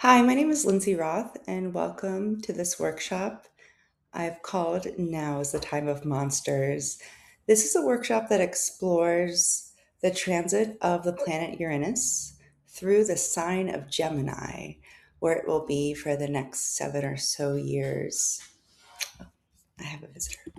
Hi, my name is Lindsay Roth, and welcome to this workshop I've called Now is the Time of Monsters. This is a workshop that explores the transit of the planet Uranus through the sign of Gemini, where it will be for the next 7 or so years. I have a visitor.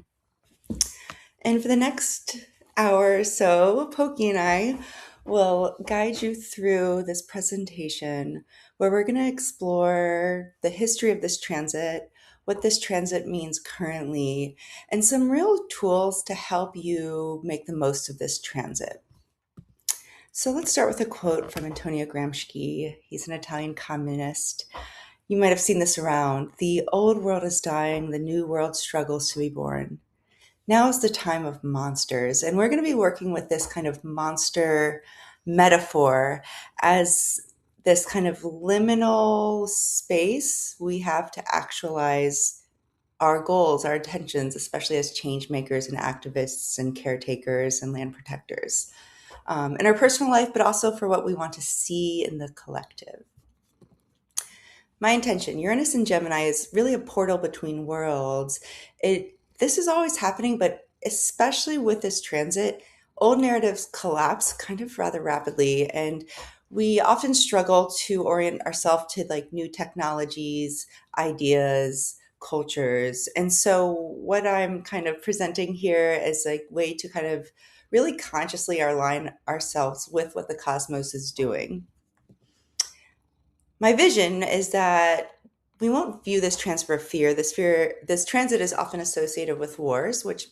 And for the next hour or so, Pokey and I will guide you through this presentation where we're going to explore the history of this transit, what this transit means currently, and some real tools to help you make the most of this transit. So let's start with a quote from Antonio Gramsci. He's an Italian communist. You might have seen this around. The old world is dying, the new world struggles to be born. Now is the time of monsters, and we're going to be working with this kind of monster metaphor as this kind of liminal space we have to actualize our goals, our intentions, especially as change makers and activists and caretakers and land protectors in our personal life, but also for what we want to see in the collective. My intention, Uranus and Gemini, is really a portal between worlds. This is always happening, but especially with this transit, old narratives collapse kind of rather rapidly, and we often struggle to orient ourselves to like new technologies, ideas, cultures. And so what I'm kind of presenting here is a way to kind of really consciously align ourselves with what the cosmos is doing. My vision is that we won't view this transfer of fear. This transit is often associated with wars, which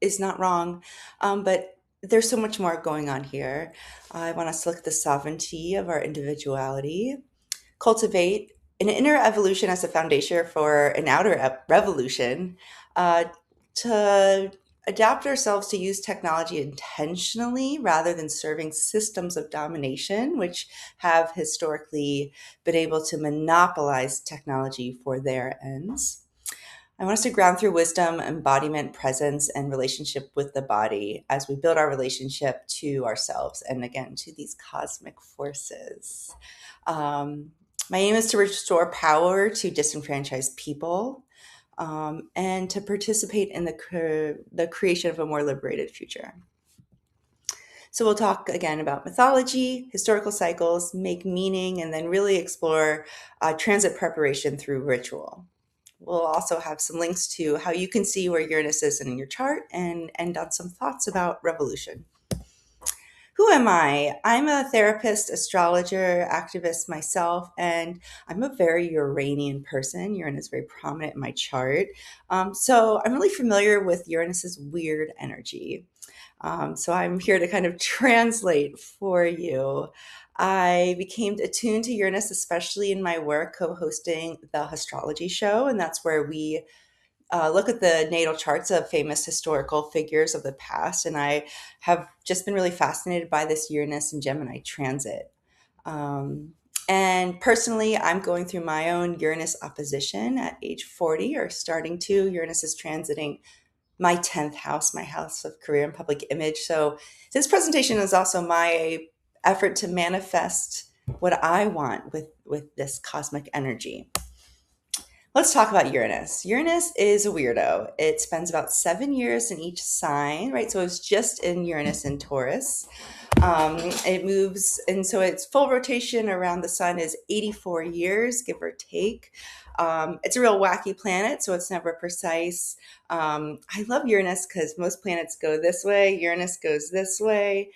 is not wrong, but there's so much more going on here. I want us to look at the sovereignty of our individuality, cultivate an inner evolution as a foundation for an outer revolution, uh, to adapt ourselves to use technology intentionally rather than serving systems of domination, which have historically been able to monopolize technology for their ends. I want us to ground through wisdom, embodiment, presence, and relationship with the body as we build our relationship to ourselves and again to these cosmic forces. My aim is to restore power to disenfranchised people, and to participate in the creation of a more liberated future. So we'll talk again about mythology, historical cycles, make meaning, and then really explore transit preparation through ritual. We'll also have some links to how you can see where Uranus is in your chart and end on some thoughts about revolution. Who am I? I'm a therapist, astrologer, activist myself, and I'm a very Uranian person. Uranus is very prominent in my chart. So I'm really familiar with Uranus's weird energy. So I'm here to kind of translate for you. I became attuned to Uranus, especially in my work co-hosting the Histrology show, and that's where we look at the natal charts of famous historical figures of the past. And I have just been really fascinated by this Uranus and Gemini transit. And personally, I'm going through my own Uranus opposition at age 40, or starting to. Uranus is transiting my 10th house, my house of career and public image. So this presentation is also my effort to manifest what I want with this cosmic energy. Let's talk about Uranus. Uranus is a weirdo. It spends about 7 years in each sign, right? So it's just in Uranus and Taurus. It moves, and so its full rotation around the sun is 84 years, give or take. It's a real wacky planet, so it's never precise. I love Uranus because most planets go this way, Uranus goes this way.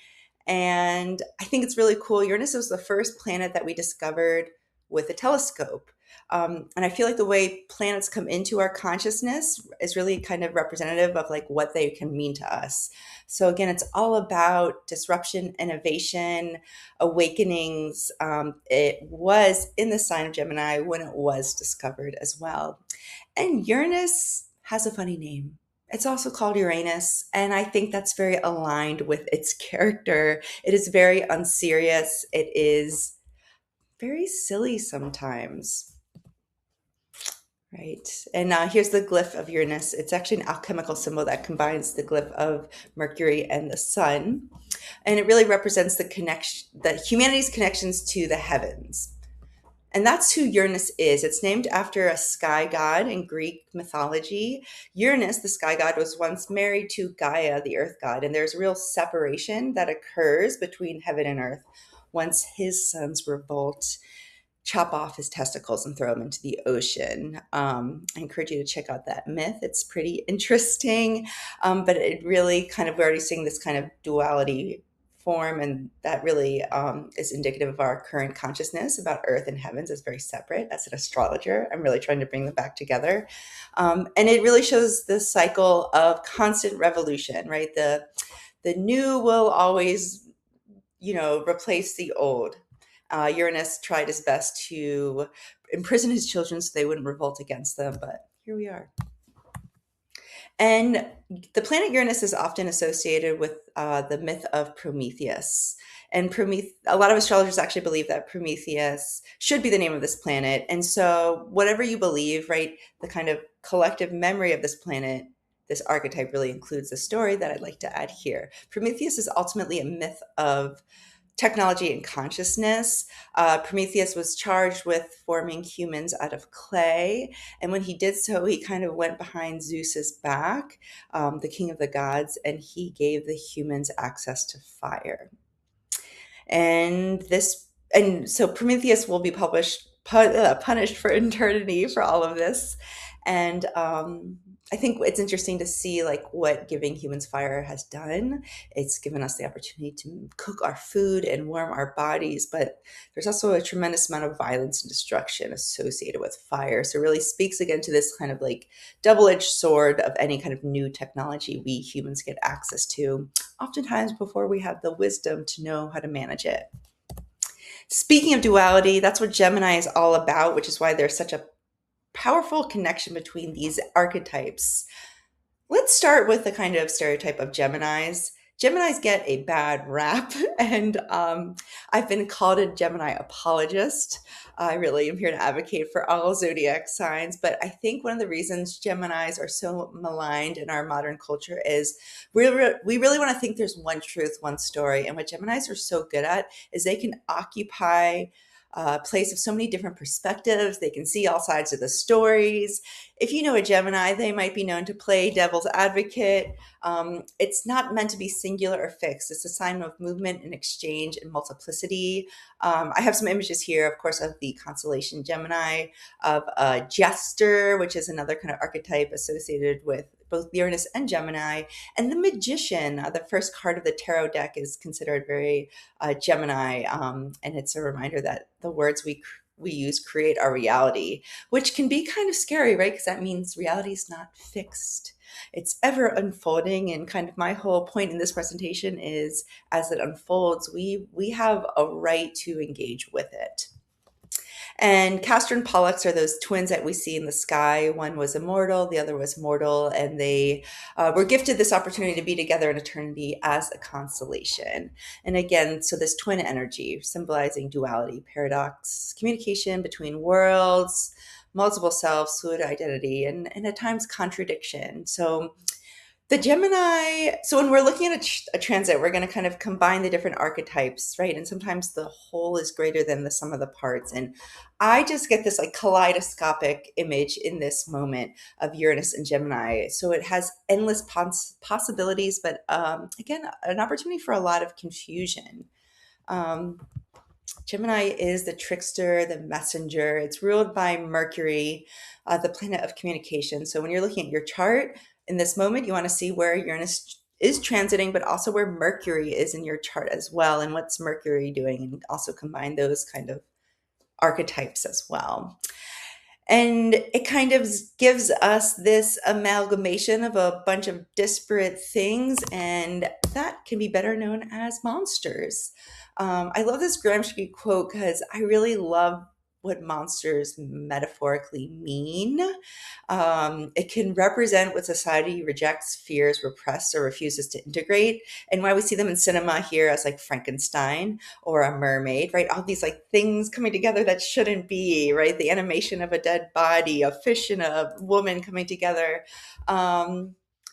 And I think it's really cool. Uranus was the first planet that we discovered with a telescope. And I feel like the way planets come into our consciousness is really kind of representative of like what they can mean to us. So again, it's all about disruption, innovation, awakenings. It was in the sign of Gemini when it was discovered as well. And Uranus has a funny name. It's also called Uranus, and I think that's very aligned with its character. It is very unserious. It is very silly sometimes. Right. And here's the glyph of Uranus. It's actually an alchemical symbol that combines the glyph of Mercury and the sun. And it really represents the humanity's connections to the heavens. And that's who Uranus is. It's named after a sky god in Greek mythology. Uranus, the sky god, was once married to Gaia, the earth god, and there's real separation that occurs between heaven and earth once his sons revolt, chop off his testicles and throw them into the ocean. I encourage you to check out that myth. It's pretty interesting, but it really kind of, we're already seeing this kind of duality form, and that really is indicative of our current consciousness about earth and heavens as very separate. As an astrologer, I'm really trying to bring them back together. And it really shows the cycle of constant revolution, right? The new will always, replace the old. Uranus tried his best to imprison his children so they wouldn't revolt against them, but here we are. And the planet Uranus is often associated with the myth of Prometheus. And a lot of astrologers actually believe that Prometheus should be the name of this planet. And so, whatever you believe, right, the kind of collective memory of this planet, this archetype really includes the story that I'd like to add here. Prometheus is ultimately a myth of technology and consciousness. Prometheus was charged with forming humans out of clay. And when he did so, he kind of went behind Zeus's back, the king of the gods, and he gave the humans access to fire. And so Prometheus will be punished for eternity for all of this. And I think it's interesting to see like what giving humans fire has done. It's given us the opportunity to cook our food and warm our bodies, but there's also a tremendous amount of violence and destruction associated with fire. So it really speaks again to this kind of like double-edged sword of any kind of new technology we humans get access to, oftentimes before we have the wisdom to know how to manage it. Speaking of duality, that's what Gemini is all about, which is why there's such a powerful connection between these archetypes. Let's start with the kind of stereotype of Geminis. Geminis get a bad rap, and I've been called a Gemini apologist. I really am here to advocate for all zodiac signs, but I think one of the reasons Geminis are so maligned in our modern culture is we really want to think there's one truth, one story, and what Geminis are so good at is they can occupy a place of so many different perspectives. They can see all sides of the stories. If you know a Gemini, they might be known to play devil's advocate. It's not meant to be singular or fixed. It's a sign of movement and exchange and multiplicity. I have some images here, of course, of the constellation Gemini, of a jester, which is another kind of archetype associated with both Uranus and Gemini, and the magician. The first card of the tarot deck is considered very Gemini, and it's a reminder that the words we use create our reality, which can be kind of scary, right? Because that means reality is not fixed. It's ever unfolding, and kind of my whole point in this presentation is as it unfolds, we have a right to engage with it. And Castor and Pollux are those twins that we see in the sky. One was immortal, the other was mortal, and they were gifted this opportunity to be together in eternity as a constellation. And again, so this twin energy symbolizing duality, paradox, communication between worlds, multiple selves, fluid identity, and at times contradiction. So the Gemini, so when we're looking at a transit, we're going to kind of combine the different archetypes, right? And sometimes the whole is greater than the sum of the parts. And I just get this like kaleidoscopic image in this moment of Uranus and Gemini. So it has endless possibilities, but again, an opportunity for a lot of confusion. Gemini is the trickster, the messenger. It's ruled by Mercury, the planet of communication. So when you're looking at your chart in this moment, you want to see where Uranus is transiting, but also where Mercury is in your chart as well, and what's Mercury doing, and also combine those kind of archetypes as well. And it kind of gives us this amalgamation of a bunch of disparate things, and that can be better known as monsters. I love this Gramsci quote because I really love what monsters metaphorically mean. It can represent what society rejects, fears, represses, or refuses to integrate, and why we see them in cinema here as like Frankenstein or a mermaid, right? All these like things coming together that shouldn't be, right? The animation of a dead body, a fish and a woman coming together.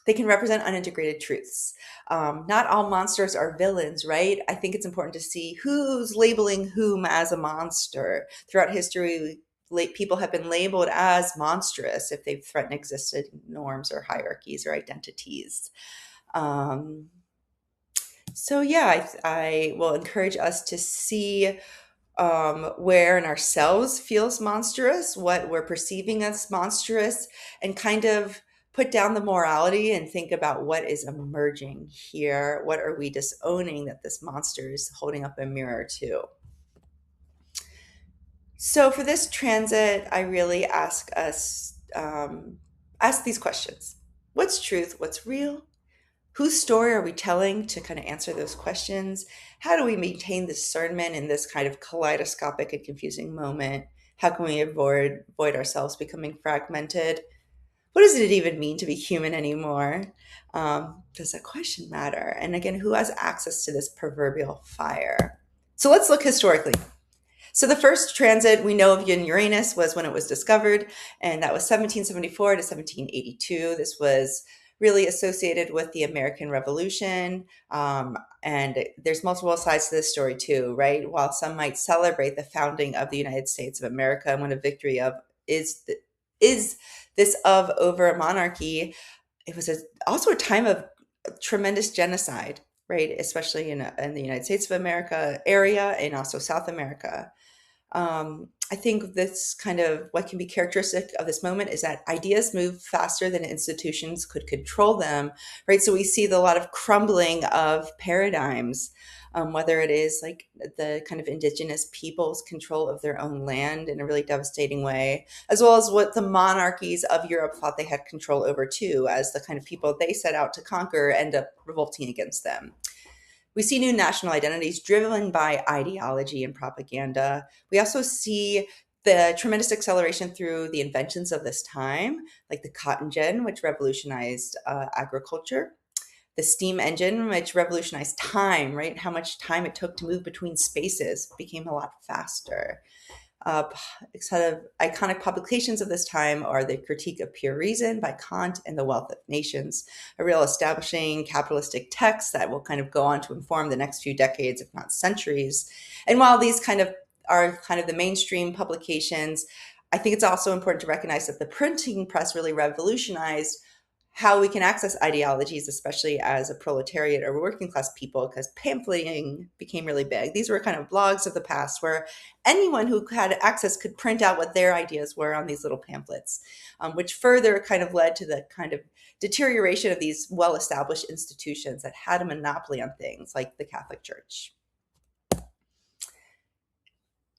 They can represent unintegrated truths. Not all monsters are villains, right? I think it's important to see who's labeling whom as a monster. Throughout history, people have been labeled as monstrous if they've threatened existing norms or hierarchies or identities. Um, so yeah, I will encourage us to see where in ourselves feels monstrous, what we're perceiving as monstrous, and kind of put down the morality and think about what is emerging here. What are we disowning that this monster is holding up a mirror to? So for this transit, I really ask us, ask these questions. What's truth? What's real? Whose story are we telling to kind of answer those questions? How do we maintain discernment in this kind of kaleidoscopic and confusing moment? How can we avoid ourselves becoming fragmented? What does it even mean to be human anymore? Does that question matter? And again, who has access to this proverbial fire? So let's look historically. So the first transit we know of in Uranus was when it was discovered, and that was 1774 to 1782. This was really associated with the American Revolution. And there's multiple sides to this story too, right? While some might celebrate the founding of the United States of America and when a victory of is this of over a monarchy, it was also a time of tremendous genocide, right? Especially in the United States of America area and also South America. I think this kind of what can be characteristic of this moment is that ideas move faster than institutions could control them, right? So we see a lot of crumbling of paradigms, whether it is like the kind of indigenous people's control of their own land in a really devastating way, as well as what the monarchies of Europe thought they had control over too, as the kind of people they set out to conquer end up revolting against them. We see new national identities driven by ideology and propaganda. We also see the tremendous acceleration through the inventions of this time, like the cotton gin, which revolutionized agriculture, the steam engine, which revolutionized time, right? How much time it took to move between spaces became a lot faster. Sort of iconic publications of this time are The Critique of Pure Reason by Kant and The Wealth of Nations, a real establishing capitalistic text that will kind of go on to inform the next few decades, if not centuries. And while these kind of are kind of the mainstream publications, I think it's also important to recognize that the printing press really revolutionized how we can access ideologies, especially as a proletariat or working class people, because pamphleting became really big. These were kind of blogs of the past where anyone who had access could print out what their ideas were on these little pamphlets, which further kind of led to the kind of deterioration of these well-established institutions that had a monopoly on things like the Catholic Church.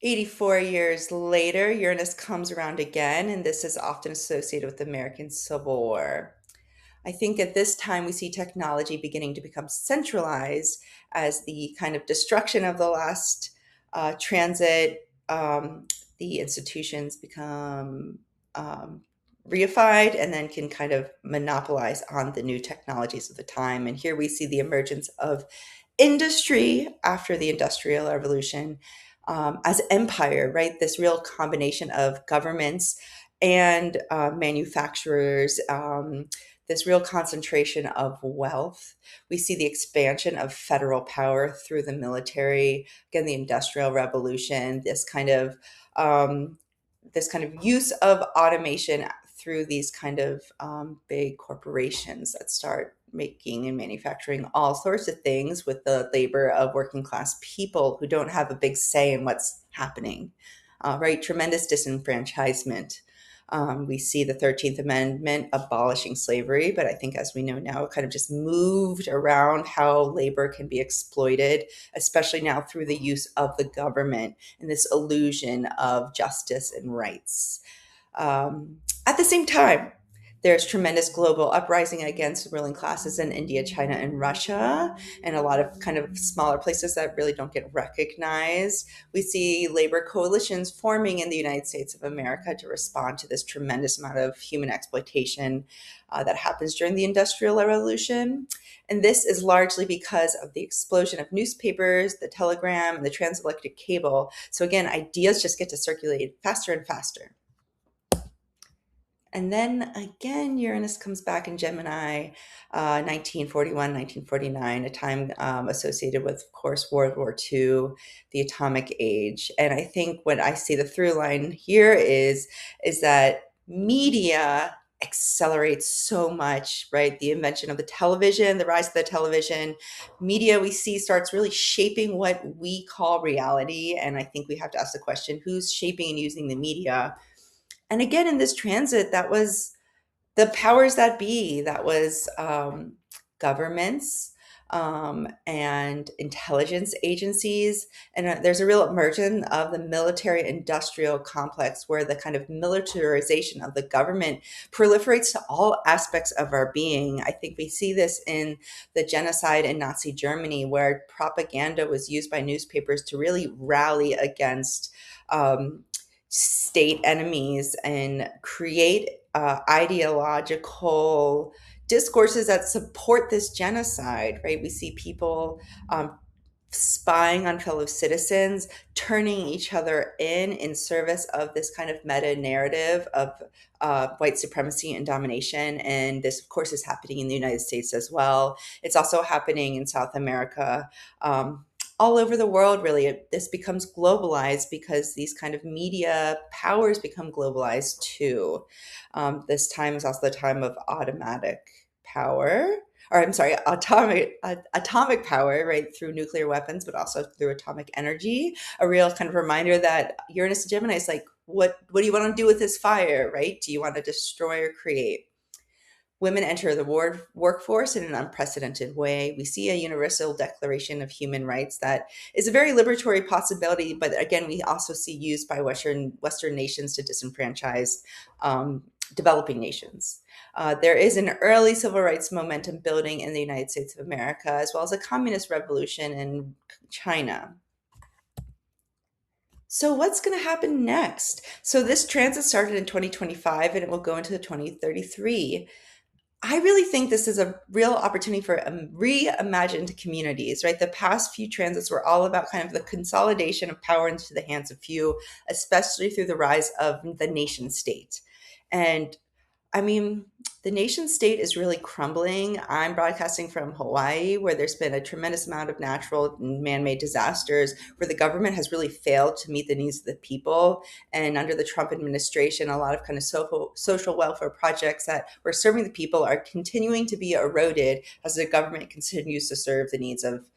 84 years later, Uranus comes around again, and this is often associated with the American Civil War. I think at this time we see technology beginning to become centralized as the kind of destruction of the last transit, the institutions become reified and then can kind of monopolize on the new technologies of the time. And here we see the emergence of industry after the Industrial Revolution as empire, right? This real combination of governments and manufacturers, this real concentration of wealth. We see the expansion of federal power through the military, again, the Industrial Revolution, this kind of use of automation through these kind of big corporations that start making and manufacturing all sorts of things with the labor of working class people who don't have a big say in what's happening, right? Tremendous disenfranchisement. We see the 13th Amendment abolishing slavery, but I think as we know now, it kind of just moved around how labor can be exploited, especially now through the use of the government and this illusion of justice and rights. At the same time, there's tremendous global uprising against ruling classes in India, China, and Russia, and a lot of kind of smaller places that really don't get recognized. We see labor coalitions forming in the United States of America to respond to this tremendous amount of human exploitation that happens during the Industrial Revolution. And this is largely because of the explosion of newspapers, the telegram, and the transelectric cable. So again, ideas just get to circulate faster and faster. And then again, Uranus comes back in Gemini, 1941, 1949, a time associated with, of course, World War II, the atomic age. And I think what I see the through line here is that media accelerates so much, right? The invention of the television, the rise of the television, media we see starts really shaping what we call reality. And I think we have to ask the question, who's shaping and using the media? And again, in this transit, that was the powers that be, that was governments and intelligence agencies. And there's a real emergence of the military industrial complex where the kind of militarization of the government proliferates to all aspects of our being. I think we see this in the genocide in Nazi Germany, where propaganda was used by newspapers to really rally against state enemies and create ideological discourses that support this genocide, right? We see people spying on fellow citizens, turning each other in service of this kind of meta narrative of white supremacy and domination. And this, of course, is happening in the United States as well. It's also happening in South America. All over the world, really, this becomes globalized because these kind of media powers become globalized too. This time is also the time of automatic power, or I'm sorry, atomic power, right, through nuclear weapons, but also through atomic energy. A real kind of reminder that Uranus and Gemini is like, what do you want to do with this fire, right? Do you want to destroy or create? Women enter the workforce in an unprecedented way. We see a universal declaration of human rights that is a very liberatory possibility, but again, we also see used by Western nations to disenfranchise developing nations. There is an early civil rights momentum building in the United States of America, as well as a communist revolution in China. So what's going to happen next? So this transit started in 2025 and it will go into 2033. I really think this is a real opportunity for reimagined communities, right? The past few transits were all about kind of the consolidation of power into the hands of few, especially through the rise of the nation state. And I mean, the nation state is really crumbling. I'm broadcasting from Hawaii, where there's been a tremendous amount of natural and man-made disasters, where the government has really failed to meet the needs of the people. And under the Trump administration, a lot of kind of social welfare projects that were serving the people are continuing to be eroded as the government continues to serve the needs of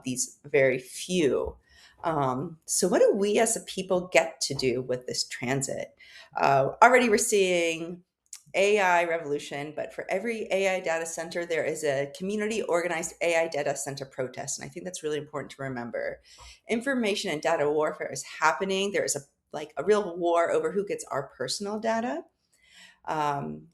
these very few. So what do we as a people get to do with this transit? Already we're seeing AI revolution, but for every AI data center, there is a community organized AI data center protest. And I think that's really important to remember. Information and data warfare is happening. There is a real war over who gets our personal data.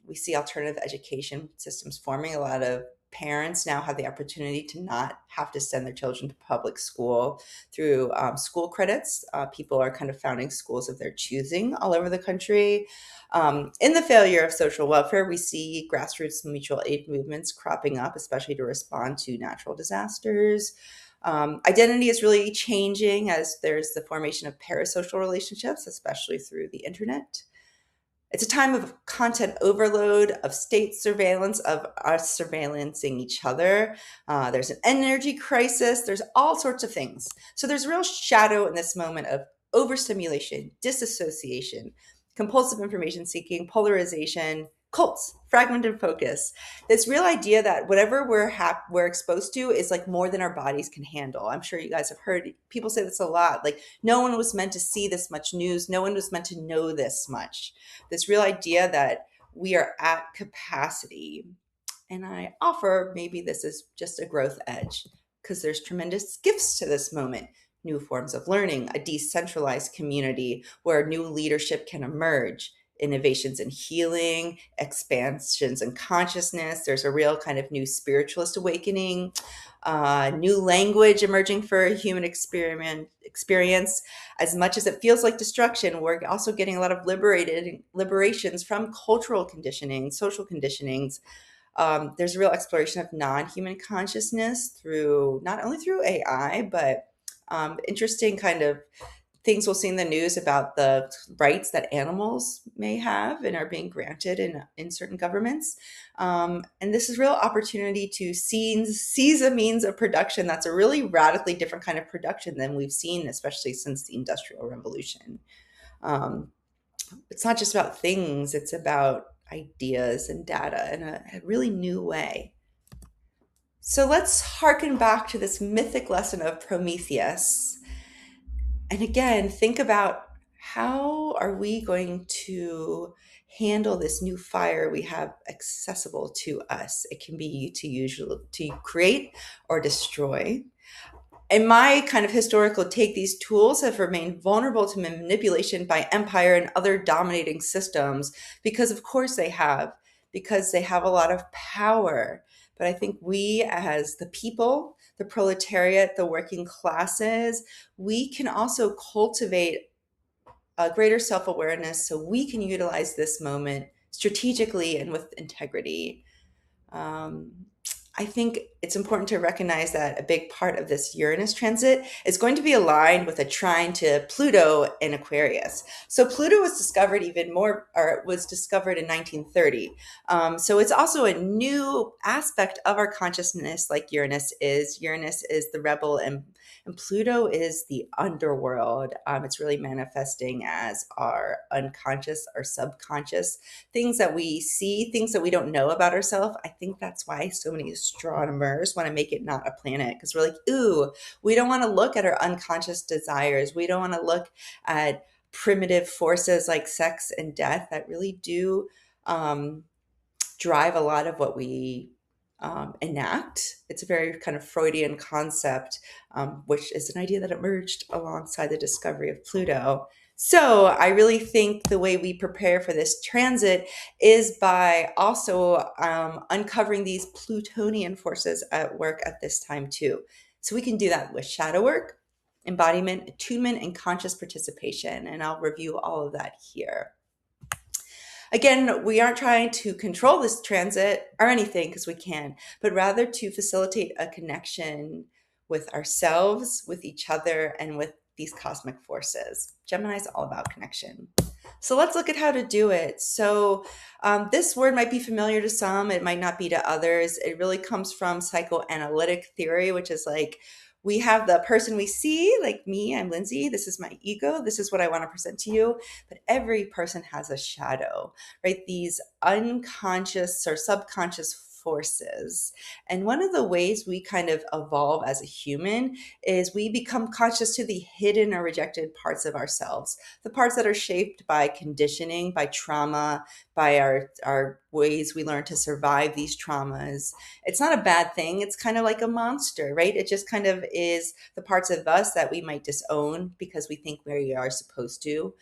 We see alternative education systems forming. A lot of parents now have the opportunity to not have to send their children to public school through school credits. People are kind of founding schools of their choosing all over the country. In the failure of social welfare, we see grassroots mutual aid movements cropping up, especially to respond to natural disasters. Identity is really changing as there's the formation of parasocial relationships, especially through the internet. It's a time of content overload, of state surveillance, of us surveillancing each other. There's an energy crisis. There's all sorts of things. So there's a real shadow in this moment of overstimulation, disassociation, compulsive information seeking, polarization, cults, fragmented focus. This real idea that whatever we're exposed to is like more than our bodies can handle. I'm sure you guys have heard people say this a lot. Like, no one was meant to see this much news. No one was meant to know this much. This real idea that we are at capacity. And I offer maybe this is just a growth edge because there's tremendous gifts to this moment. New forms of learning, a decentralized community where new leadership can emerge, innovations in healing, expansions in consciousness. There's a real kind of new spiritualist awakening, new language emerging for human experience. As much as it feels like destruction, we're also getting a lot of liberations from cultural conditioning, social conditionings. There's a real exploration of non-human consciousness through not only through AI, but interesting kind of things we'll see in the news about the rights that animals may have and are being granted in certain governments. And this is a real opportunity to seize a means of production that's a really radically different kind of production than we've seen, especially since the Industrial Revolution. Um, it's not just about things, it's about ideas and data in a really new way. So let's harken back to this mythic lesson of Prometheus. And again, think about how are we going to handle this new fire we have accessible to us? It can be to create or destroy. In my kind of historical take, these tools have remained vulnerable to manipulation by empire and other dominating systems because, of course, because they have a lot of power. But I think we, as the people, the proletariat, the working classes, we can also cultivate a greater self awareness so we can utilize this moment strategically and with integrity. Um, I think it's important to recognize that a big part of this Uranus transit is going to be aligned with a trine to Pluto in Aquarius. So Pluto was discovered was discovered in 1930. So it's also a new aspect of our consciousness, like Uranus is. Uranus is the rebel, and Pluto is the underworld. It's really manifesting as our unconscious, our subconscious, things that we see, things that we don't know about ourselves. I think that's why so many astronomers want to make it not a planet, because we're like, ooh, we don't want to look at our unconscious desires. We don't want to look at primitive forces like sex and death that really do drive a lot of what we enact. It's a very kind of Freudian concept, which is an idea that emerged alongside the discovery of Pluto. So I really think the way we prepare for this transit is by also uncovering these Plutonian forces at work at this time too. So we can do that with shadow work, embodiment, attunement, and conscious participation. And I'll review all of that here. Again, we aren't trying to control this transit or anything, because we can, but rather to facilitate a connection with ourselves, with each other, and with these cosmic forces. Gemini is all about connection. So let's look at how to do it. So this word might be familiar to some, it might not be to others. It really comes from psychoanalytic theory, which is like, we have the person we see, like me, I'm Lindsay, this is my ego, this is what I want to present to you, but every person has a shadow, right? These unconscious or subconscious forces. And one of the ways we kind of evolve as a human is we become conscious to the hidden or rejected parts of ourselves, the parts that are shaped by conditioning, by trauma, by our ways we learn to survive these traumas. It's not a bad thing. It's kind of like a monster, right? It just kind of is the parts of us that we might disown because we think we are supposed to.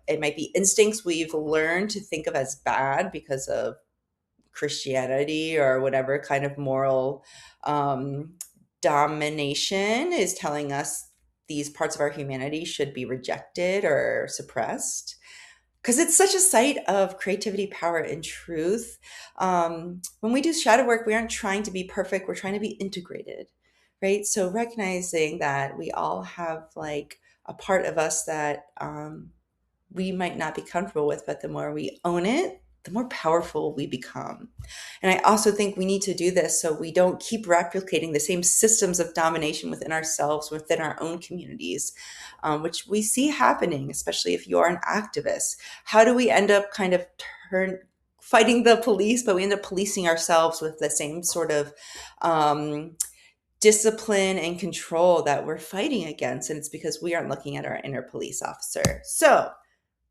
It might be instincts we've learned to think of as bad because of Christianity or whatever kind of moral domination is telling us these parts of our humanity should be rejected or suppressed. Because it's such a site of creativity, power, and truth. When we do shadow work, we aren't trying to be perfect. We're trying to be integrated, right? So recognizing that we all have like a part of us that we might not be comfortable with, but the more we own it, the more powerful we become. And I also think we need to do this so we don't keep replicating the same systems of domination within ourselves, within our own communities, which we see happening, especially if you are an activist. How do we end up kind of fighting the police, but we end up policing ourselves with the same sort of discipline and control that we're fighting against? And it's because we aren't looking at our inner police officer. So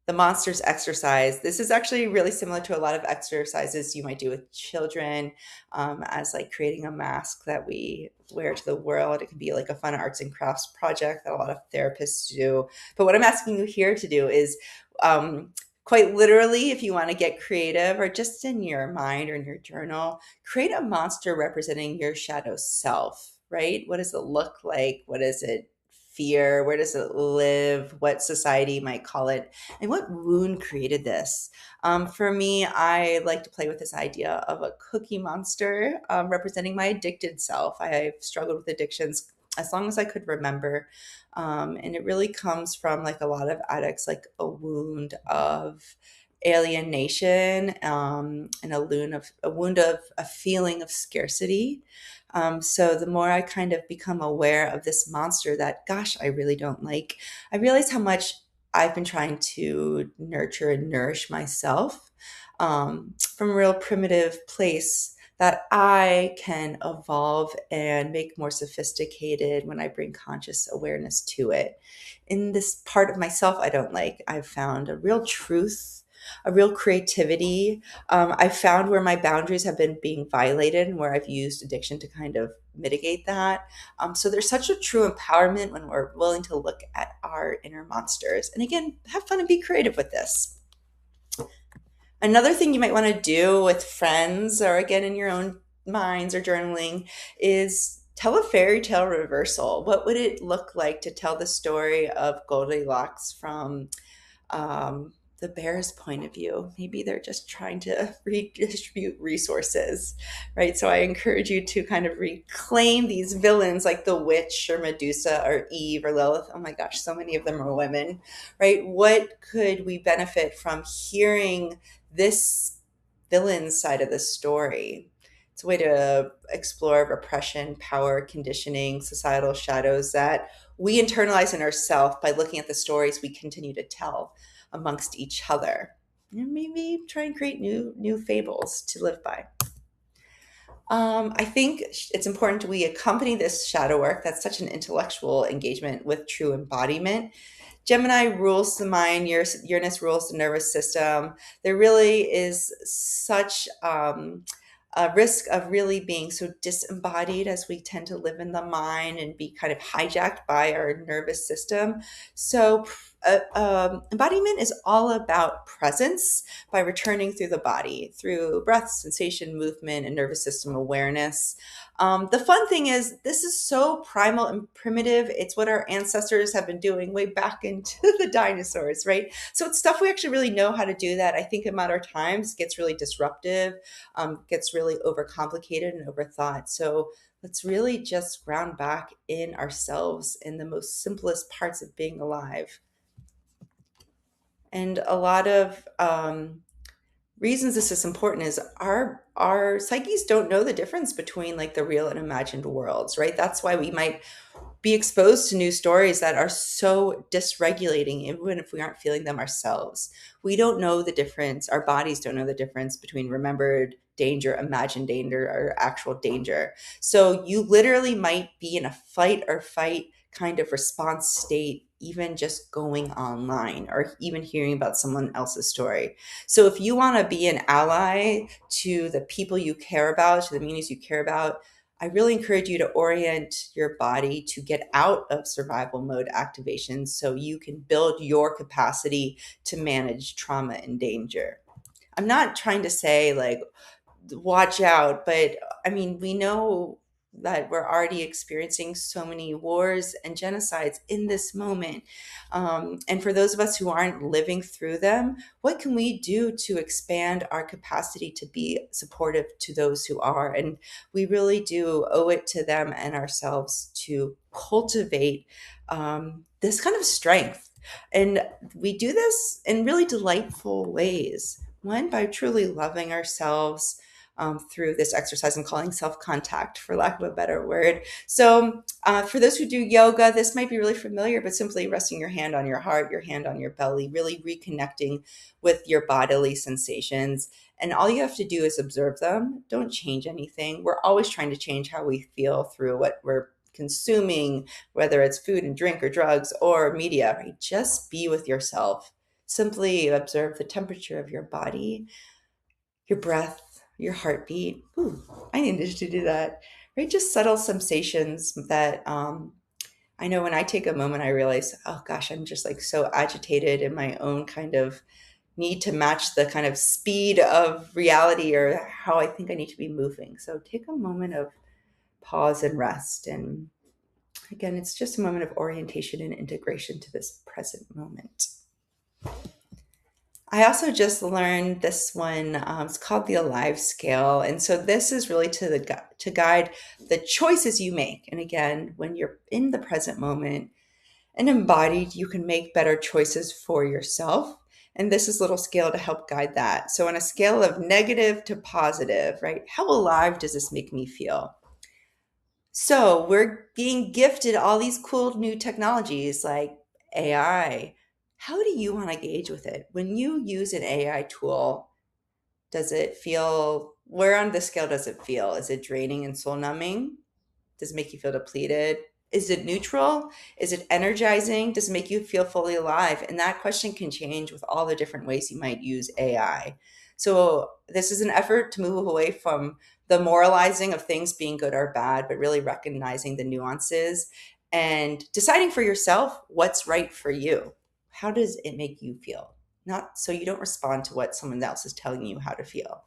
the monsters exercise. This is actually really similar to a lot of exercises you might do with children, as like creating a mask that we wear to the world. It can be like a fun arts and crafts project that a lot of therapists do. But what I'm asking you here to do is quite literally, if you want to get creative or just in your mind or in your journal, create a monster representing your shadow self, right? What does it look like? What does it fear? Where does it live? What society might call it? And what wound created this? For me, I like to play with this idea of a cookie monster representing my addicted self. I've struggled with addictions as long as I could remember. And it really comes from like a lot of addicts, like a wound of alienation, and a wound of a feeling of scarcity. So the more I kind of become aware of this monster that, gosh, I really don't like, I realize how much I've been trying to nurture and nourish myself, from a real primitive place that I can evolve and make more sophisticated when I bring conscious awareness to it. In this part of myself I don't like, I've found a real truth, a real creativity. I've found where my boundaries have been being violated and where I've used addiction to kind of mitigate that. So there's such a true empowerment when we're willing to look at our inner monsters. And again, have fun and be creative with this. Another thing you might want to do with friends or again in your own minds or journaling is tell a fairy tale reversal. What would it look like to tell the story of Goldilocks from the bear's point of view? Maybe they're just trying to redistribute resources, right? So I encourage you to kind of reclaim these villains like the witch or Medusa or Eve or Lilith. Oh my gosh, so many of them are women, right? What could we benefit from hearing this villain side of the story? It's a way to explore repression, power, conditioning, societal shadows that we internalize in ourselves by looking at the stories we continue to tell amongst each other. And maybe try and create new fables to live by. I think it's important we accompany this shadow work. That's such an intellectual engagement with true embodiment. Gemini rules the mind, Uranus rules the nervous system. There really is such a risk of really being so disembodied as we tend to live in the mind and be kind of hijacked by our nervous system. So embodiment is all about presence by returning through the body, through breath, sensation, movement, and nervous system awareness. The fun thing is, this is so primal and primitive. It's what our ancestors have been doing way back into the dinosaurs, right? So it's stuff we actually really know how to do that. I think in modern times gets really disruptive, gets really overcomplicated and overthought. So let's really just ground back in ourselves in the most simplest parts of being alive. And a lot of reasons this is important is our psyches don't know the difference between like the real and imagined worlds, right? That's why we might be exposed to new stories that are so dysregulating, even if we aren't feeling them ourselves. We don't know the difference. Our bodies don't know the difference between remembered danger, imagined danger, or actual danger. So you literally might be in a fight or fight kind of response state, even just going online or even hearing about someone else's story. So if you want to be an ally to the people you care about, to the communities you care about, I really encourage you to orient your body to get out of survival mode activation so you can build your capacity to manage trauma and danger. I'm not trying to say like, watch out, but I mean, we know that we're already experiencing so many wars and genocides in this moment. And for those of us who aren't living through them, what can we do to expand our capacity to be supportive to those who are? And we really do owe it to them and ourselves to cultivate this kind of strength. And we do this in really delightful ways. One, by truly loving ourselves, through this exercise I'm calling self-contact, for lack of a better word. So for those who do yoga, this might be really familiar, but simply resting your hand on your heart, your hand on your belly, really reconnecting with your bodily sensations. And all you have to do is observe them. Don't change anything. We're always trying to change how we feel through what we're consuming, whether it's food and drink or drugs or media, right? Just be with yourself. Simply observe the temperature of your body, your breath, your heartbeat. Ooh, I needed to do that. Right? Just subtle sensations that I know when I take a moment, I realize, oh gosh, I'm just like so agitated in my own kind of need to match the kind of speed of reality or how I think I need to be moving. So take a moment of pause and rest. And again, it's just a moment of orientation and integration to this present moment. I also just learned this one. It's called the Alive Scale, and so this is really to guide the choices you make. And again, when you're in the present moment and embodied, you can make better choices for yourself. And this is a little scale to help guide that. So, on a scale of negative to positive, right? How alive does this make me feel? So we're being gifted all these cool new technologies like AI. How do you want to engage with it? When you use an AI tool, does it feel, where on the scale does it feel? Is it draining and soul numbing? Does it make you feel depleted? Is it neutral? Is it energizing? Does it make you feel fully alive? And that question can change with all the different ways you might use AI. So, this is an effort to move away from the moralizing of things being good or bad, but really recognizing the nuances and deciding for yourself what's right for you. How does it make you feel? Not so you don't respond to what someone else is telling you how to feel.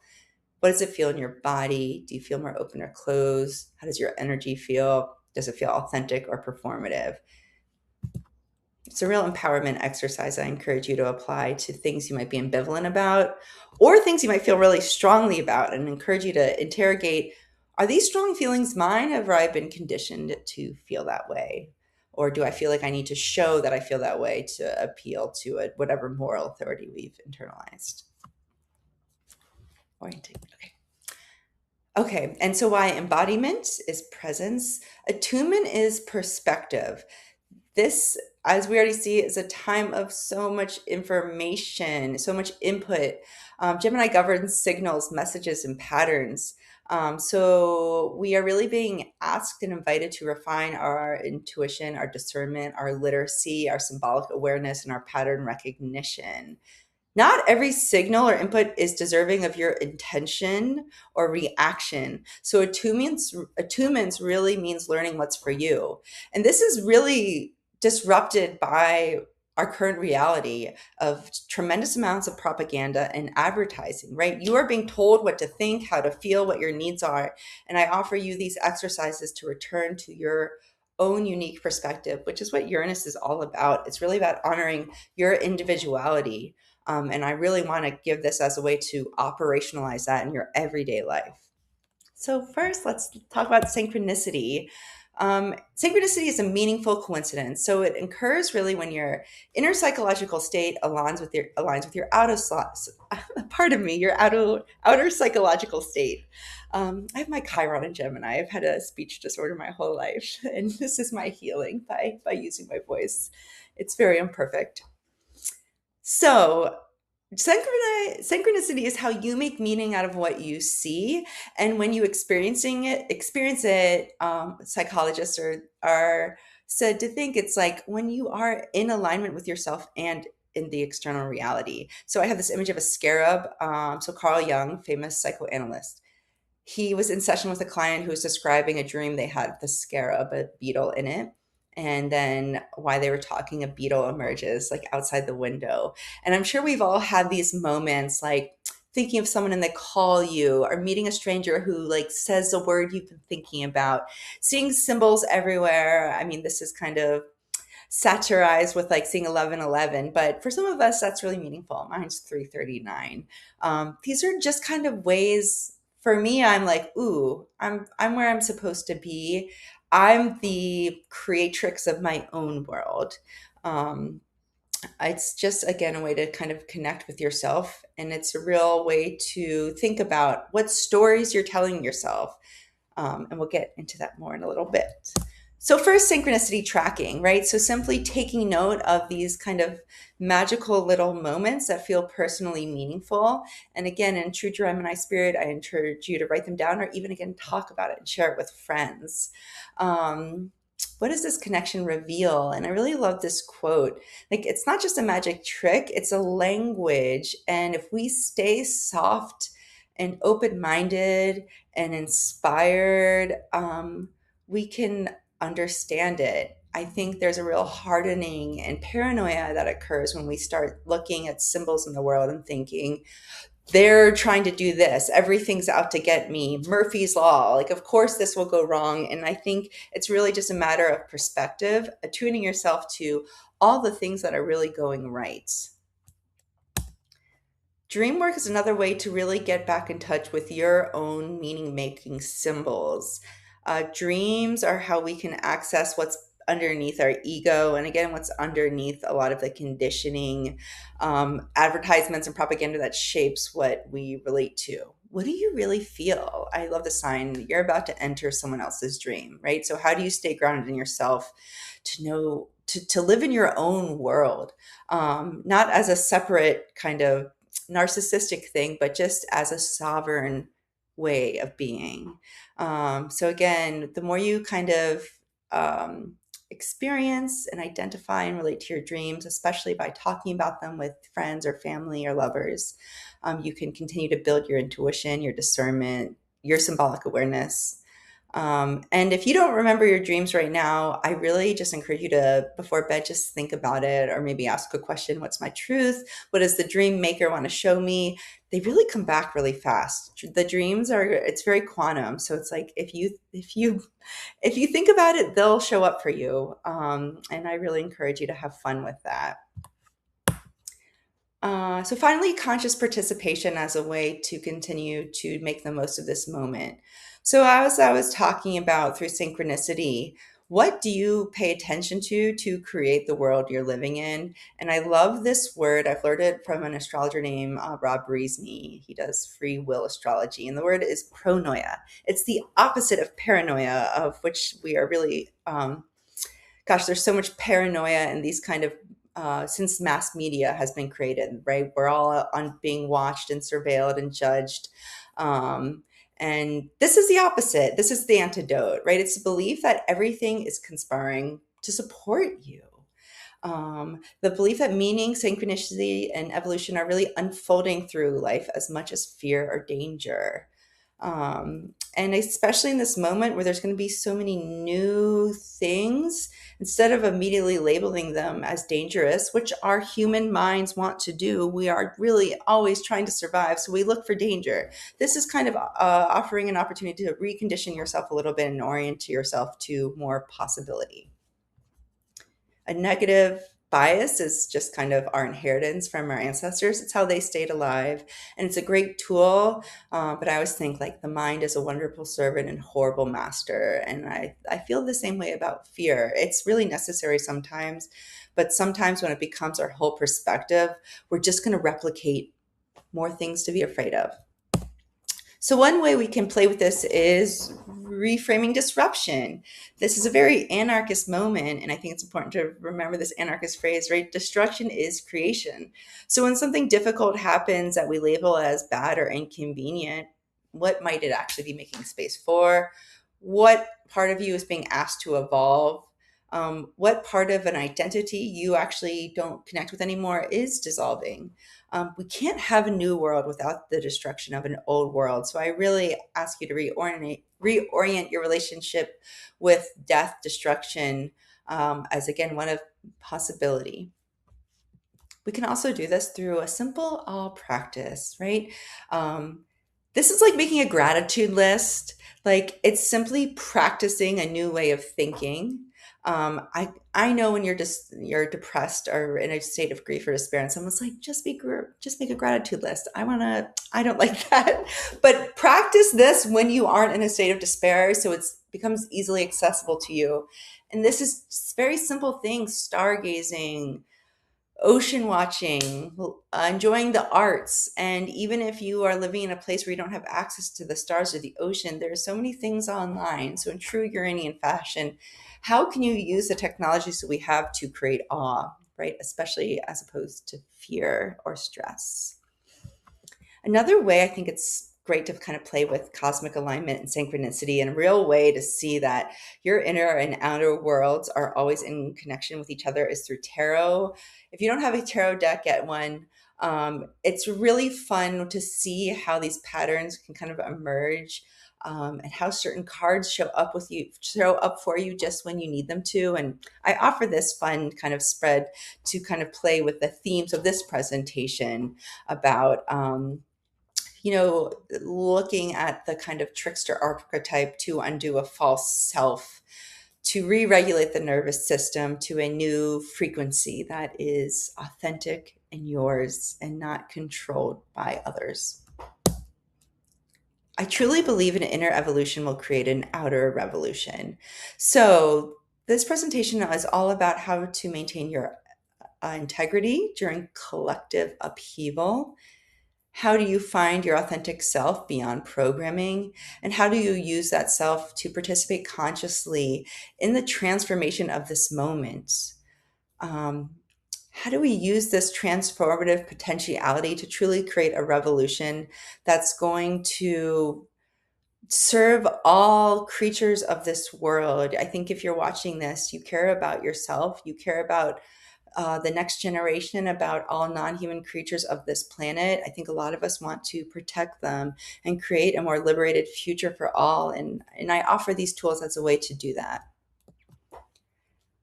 What does it feel in your body? Do you feel more open or closed? How does your energy feel? Does it feel authentic or performative? It's a real empowerment exercise I encourage you to apply to things you might be ambivalent about or things you might feel really strongly about, and encourage you to interrogate, are these strong feelings mine, or have I been conditioned to feel that way? Or do I feel like I need to show that I feel that way to appeal to whatever moral authority we've internalized? Orienting. Okay. Okay, and so why embodiment is presence, attunement is perspective. This, as we already see, is a time of so much information, so much input. Gemini governs signals, messages, and patterns. So we are really being asked and invited to refine our intuition, our discernment, our literacy, our symbolic awareness, and our pattern recognition. Not every signal or input is deserving of your intention or reaction. So attunements really means learning what's for you. And this is really disrupted by our current reality of tremendous amounts of propaganda and advertising, right? You are being told what to think, how to feel, what your needs are. And I offer you these exercises to return to your own unique perspective, which is what Uranus is all about. It's really about honoring your individuality, and I really want to give this as a way to operationalize that in your everyday life. So, first, let's talk about synchronicity. Synchronicity is a meaningful coincidence. So, it occurs really when your inner psychological state aligns with your pardon me, your outer psychological state. I have my Chiron in Gemini. I've had a speech disorder my whole life, and this is my healing by using my voice. It's very imperfect. So, synchronicity is how you make meaning out of what you see, and when you experience it. Psychologists are said to think it's like when you are in alignment with yourself and in the external reality. So, I have this image of a scarab. So, Carl Jung, famous psychoanalyst, he was in session with a client who was describing a dream they had with a scarab, a beetle in it. And then while they were talking, a beetle emerges like outside the window. And I'm sure we've all had these moments like thinking of someone and they call you, or meeting a stranger who like says a word you've been thinking about, seeing symbols everywhere. I mean, this is kind of satirized with like seeing 1111, but for some of us that's really meaningful. Mine's 339. These are just kind of ways. For me, I'm like, ooh, I'm where I'm supposed to be. I'm the creatrix of my own world. um, it's just again a way to kind of connect with yourself, and it's a real way to think about what stories you're telling yourself. And we'll get into that more in a little bit. So, first, synchronicity tracking, right? So, simply taking note of these kind of magical little moments that feel personally meaningful. And again, in true Gemini spirit, I encourage you to write them down, or even again, talk about it and share it with friends. What does this connection reveal? And I really love this quote. Like, it's not just a magic trick, it's a language. And if we stay soft and open minded and inspired, we can understand it. I think there's a real hardening and paranoia that occurs when we start looking at symbols in the world and thinking, they're trying to do this. Everything's out to get me. Murphy's Law. Like, of course, this will go wrong. And I think it's really just a matter of perspective, attuning yourself to all the things that are really going right. Dream work is another way to really get back in touch with your own meaning making symbols. Dreams are how we can access what's underneath our ego, and again, what's underneath a lot of the conditioning, advertisements, and propaganda that shapes what we relate to. What do you really feel? I love the sign you're about to enter someone else's dream, right? So, how do you stay grounded in yourself to know to live in your own world, not as a separate kind of narcissistic thing, but just as a sovereign way of being. So again, the more you kind of experience and identify and relate to your dreams, especially by talking about them with friends or family or lovers, you can continue to build your intuition, your discernment, your symbolic awareness. And if you don't remember your dreams right now, I really just encourage you to, before bed, just think about it, or maybe ask a question. What's my truth? What does the dream maker want to show me? They really come back really fast. The dreams are, it's very quantum. So it's like, if you think about it, they'll show up for you. And I really encourage you to have fun with that. So finally, conscious participation as a way to continue to make the most of this moment. So as I was talking about through synchronicity, what do you pay attention to create the world you're living in? And I love this word. I've learned it from an astrologer named Rob Reesney. He does free will astrology, and the word is pronoia. It's the opposite of paranoia, of which we are really, gosh, there's so much paranoia in these kind of since mass media has been created, right? We're all on being watched and surveilled and judged. And this is the opposite. This is the antidote, right? It's the belief that everything is conspiring to support you. The belief that meaning, synchronicity, and evolution are really unfolding through life as much as fear or danger. And especially in this moment where there's going to be so many new things, instead of immediately labeling them as dangerous, which our human minds want to do, we are really always trying to survive. So we look for danger. This is kind of offering an opportunity to recondition yourself a little bit and orient yourself to more possibility. A negative bias is just kind of our inheritance from our ancestors. It's how they stayed alive. And it's a great tool. But I always think like the mind is a wonderful servant and horrible master. And I feel the same way about fear. It's really necessary sometimes. But sometimes when it becomes our whole perspective, we're just going to replicate more things to be afraid of. So one way we can play with this is reframing disruption. This is a very anarchist moment, and I think it's important to remember this anarchist phrase, right? Destruction is creation. So when something difficult happens that we label as bad or inconvenient, what might it actually be making space for? What part of you is being asked to evolve? What part of an identity you actually don't connect with anymore is dissolving? We can't have a new world without the destruction of an old world. So I really ask you to reorient your relationship with death, destruction, as again, one of possibility. We can also do this through a simple practice, right? This is like making a gratitude list. Like it's simply practicing a new way of thinking. I know when you're depressed or in a state of grief or despair, and someone's like, just make a gratitude list. I don't like that, but practice this when you aren't in a state of despair, so it becomes easily accessible to you. And this is very simple things: stargazing, ocean watching, enjoying the arts. And even if you are living in a place where you don't have access to the stars or the ocean, there are so many things online. So in true Uranian fashion, how can you use the technologies that we have to create awe, right? Especially as opposed to fear or stress. Another way I think it's great to kind of play with cosmic alignment and synchronicity, and a real way to see that your inner and outer worlds are always in connection with each other is through tarot. If you don't have a tarot deck, get one. It's really fun to see how these patterns can kind of emerge, and how certain cards show up for you just when you need them to. And I offer this fun kind of spread to kind of play with the themes of this presentation about looking at the kind of trickster archetype to undo a false self, to re-regulate the nervous system to a new frequency that is authentic, and yours and not controlled by others. I truly believe an inner evolution will create an outer revolution. So, this presentation is all about how to maintain your integrity during collective upheaval. How do you find your authentic self beyond programming? And how do you use that self to participate consciously in the transformation of this moment? Um, how do we use this transformative potentiality to truly create a revolution that's going to serve all creatures of this world? I think if you're watching this, you care about yourself, you care about the next generation, about all non-human creatures of this planet. I think a lot of us want to protect them and create a more liberated future for all. And I offer these tools as a way to do that.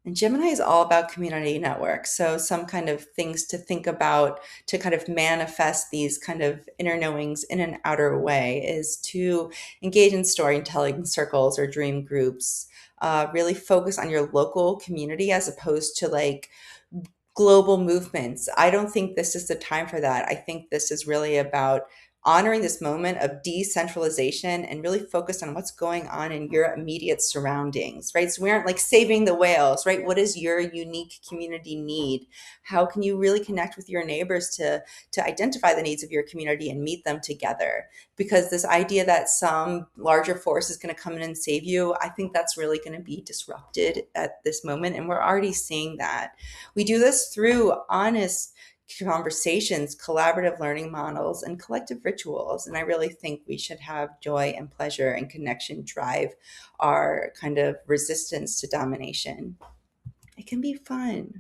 And Gemini is all about community networks. So some kind of things to think about to kind of manifest these kind of inner knowings in an outer way is to engage in storytelling circles or dream groups. Really focus on your local community as opposed to like global movements. I don't think this is the time for that. I think this is really about honoring this moment of decentralization and really focus on what's going on in your immediate surroundings, right? So we aren't like saving the whales, right? What does your unique community need? How can you really connect with your neighbors to identify the needs of your community and meet them together? Because this idea that some larger force is going to come in and save you, I think that's really going to be disrupted at this moment. And we're already seeing that. We do this through honest conversations, collaborative learning models, and collective rituals. And I really think we should have joy and pleasure and connection drive our kind of resistance to domination. It can be fun.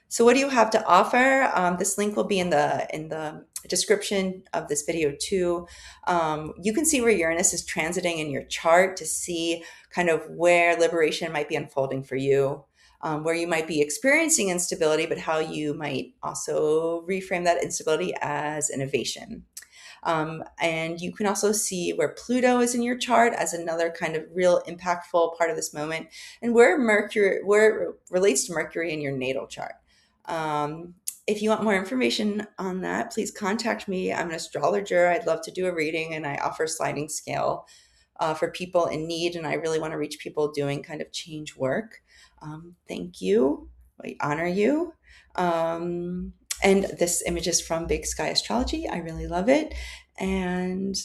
So what do you have to offer? This link will be in the description of this video too. You can see where Uranus is transiting in your chart to see kind of where liberation might be unfolding for you. Where you might be experiencing instability, but how you might also reframe that instability as innovation. And you can also see where Pluto is in your chart as another kind of real impactful part of this moment, and where it relates to Mercury in your natal chart. If you want more information on that, please contact me. I'm an astrologer. I'd love to do a reading, and I offer sliding scale for people in need. And I really want to reach people doing kind of change work. Thank you. I honor you. And this image is from Big Sky Astrology. I really love it. And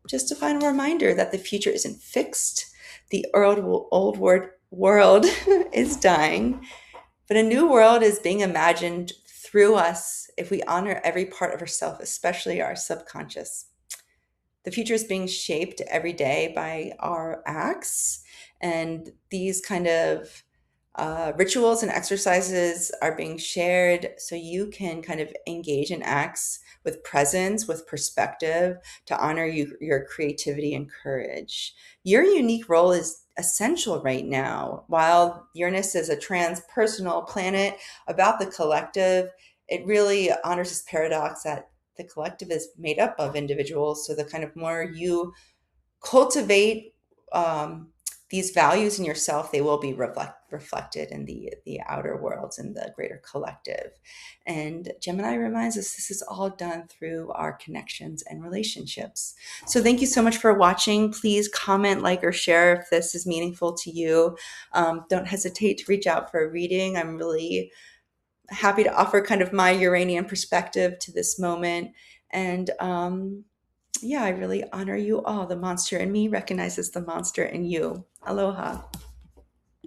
just a final reminder that the future isn't fixed. The old world is dying, but a new world is being imagined through us if we honor every part of ourselves, especially our subconscious. The future is being shaped every day by our acts, and these kind of rituals and exercises are being shared so you can kind of engage in acts with presence, with perspective, to honor your creativity and courage. Your unique role is essential right now. While Uranus is a transpersonal planet about the collective, it really honors this paradox that the collective is made up of individuals. So the kind of more you cultivate these values in yourself, they will be reflected in the outer worlds and the greater collective. And Gemini reminds us this is all done through our connections and relationships. So thank you so much for watching. Please comment, like, or share if this is meaningful to you. Don't hesitate to reach out for a reading. I'm really happy to offer kind of my Uranian perspective to this moment. And yeah, I really honor you all. The monster in me recognizes the monster in you. Aloha.